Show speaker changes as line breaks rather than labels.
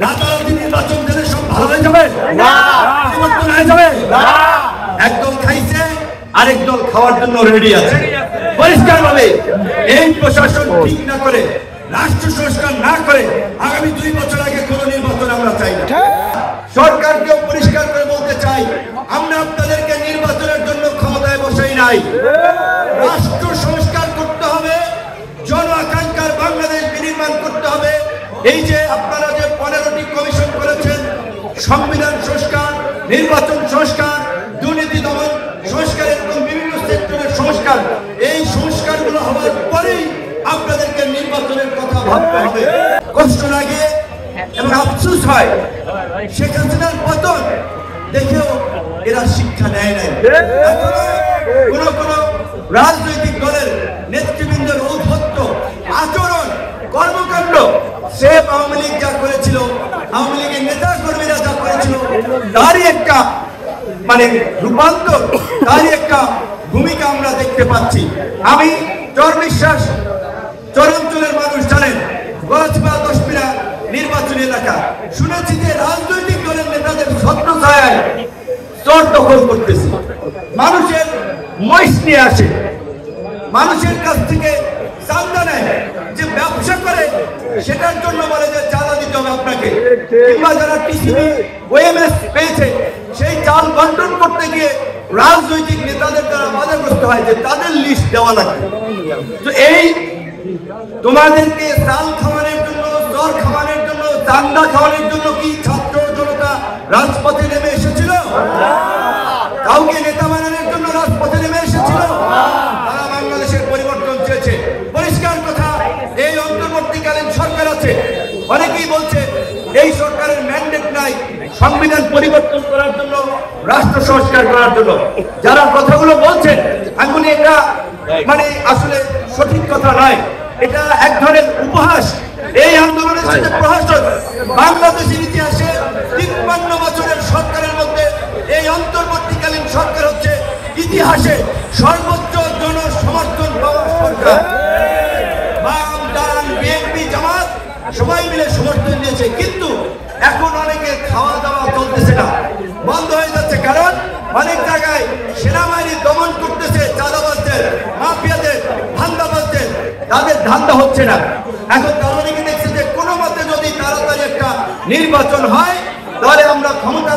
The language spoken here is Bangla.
রাতারাতি নির্বাচন দিলে সব ভালো হয়ে যাবে না, পরিবর্তন হয়ে যাবে না। একদল খাইছে, আরেক দল খাওয়ার জন্য রেডি আছে। পরিষ্কার ভাবে এই প্রশাসন ঠিক না করে, রাষ্ট্র সংস্কার না করে আগামী 2 বছর আগে কোন নির্বাচন আমরা চাই না। সরকারকেও পরিষ্কার করে বলতে চাই, আমরা আপনাদেরকে নির্বাচনের জন্য ক্ষমতায় বসাই নাই। রাষ্ট্র সংস্কার করতে হবে, জন আকাঙ্ক্ষার বাংলাদেশ বিনির্মাণ করতে হবে। এই যে আপনারা যে 15টি কমিশন করেছেন, সংবিধান সংস্কার, নির্বাচন সংস্কার, দুর্নীতি দমন সংস্কার, এবং বিভিন্ন সেক্টরের সংস্কার, এই সংস্কারগুলো হওয়ার পরেই আপনাদেরকে নির্বাচনের কথা ভাবতে হবে। কষ্ট লাগে এবং আফসোস হয়, শেখ হাসিনার পতন দেখেও এরা শিক্ষা নেয় নাই। কোন রাজনৈতিক দলের নেতৃবৃন্দের ঔদ্ধত্য, আচরণ, কর্মকাণ্ড, সে আওয়ামী লীগ যা করেছিল, আওয়ামী লীগের নেতা কর্মীরা যা করেছিল, তারই একটা রূপান্তর, তারই একটা ভূমিকা আমরা দেখতে পাচ্ছি। আমি চর বিশ্বাস চরাঞ্চলের মানুষ জানেন, গলাচিপা 10 মিনা নির্বাচনী এলাকা, শুনেছি যে রাজনৈতিক দলের নেতাদের ছত্র ছায়ায় চর দখল করতেছে, মানুষের মহিষ নিয়ে আসে, মানুষের কাছ থেকে চাঁদা নেয়, যে ব্যবসা করে সেটার জন্য বলে যে চাঁদা দিতে হবে আপনাকে, কিংবা যারা টিসিবি ওএমএস পেয়েছে সেই চাল বন্টন করতে গিয়ে রাজনৈতিক নেতাদের দ্বারা বাধাগ্রস্ত হয় যে তাদের লিস্ট দেওয়া লাগবে। তো এই তোমাদেরকে চাল খাওয়ানোর জন্য, চর খাওয়ানোর জন্য, চান্দা খাওয়ানোর জন্য কি ছাত্র জনতা রাজপথে নেমে এসেছিল? কাউকে নেতা বানানোর জন্য রাজপথে নেমে এসেছিল? তারা বাংলাদেশের পরিবর্তন চেয়েছে। পরিষ্কার কথা, এই অন্তর্বর্তীকালীন সরকার আছে, অনেকেই বলছে এই সরকারের ম্যান্ডেট নাই সংবিধান পরিবর্তন করার জন্য, রাষ্ট্র সংস্কার করার জন্য। যারা কথাগুলো বলছেন এখনই এটা আসলে সঠিক কথা নয়, এটা এক ধরনের উপহাস। এই আন্দোলনের সাথে প্রহসন। বাংলাদেশের ইতিহাসে 53 বছরের সরকারের মধ্যে এই অন্তর্বর্তীকালীন সরকার হচ্ছে ইতিহাসে সর্বোচ্চ জনসমর্থন পাওয়া সরকার। বাম, ডান, বিএনপি, জামাত সবাই মিলে সমর্থন দিয়েছে, কিন্তু এখন অনেকে খাওয়া দাওয়া চলতেছে না, বন্ধ হয়ে যাচ্ছে। কারণ অনেক জায়গায় সেনাবাহিনী দমন করতেছে চাঁদাবাজদের, মাফিয়াদের, ধান্দাবাজদের, তাদের ধান্দা হচ্ছে না। এখন তারা অনেকে দেখছে যে কোনো মতে যদি তাড়াতাড়ি একটা নির্বাচন হয় তাহলে আমরা ক্ষমতা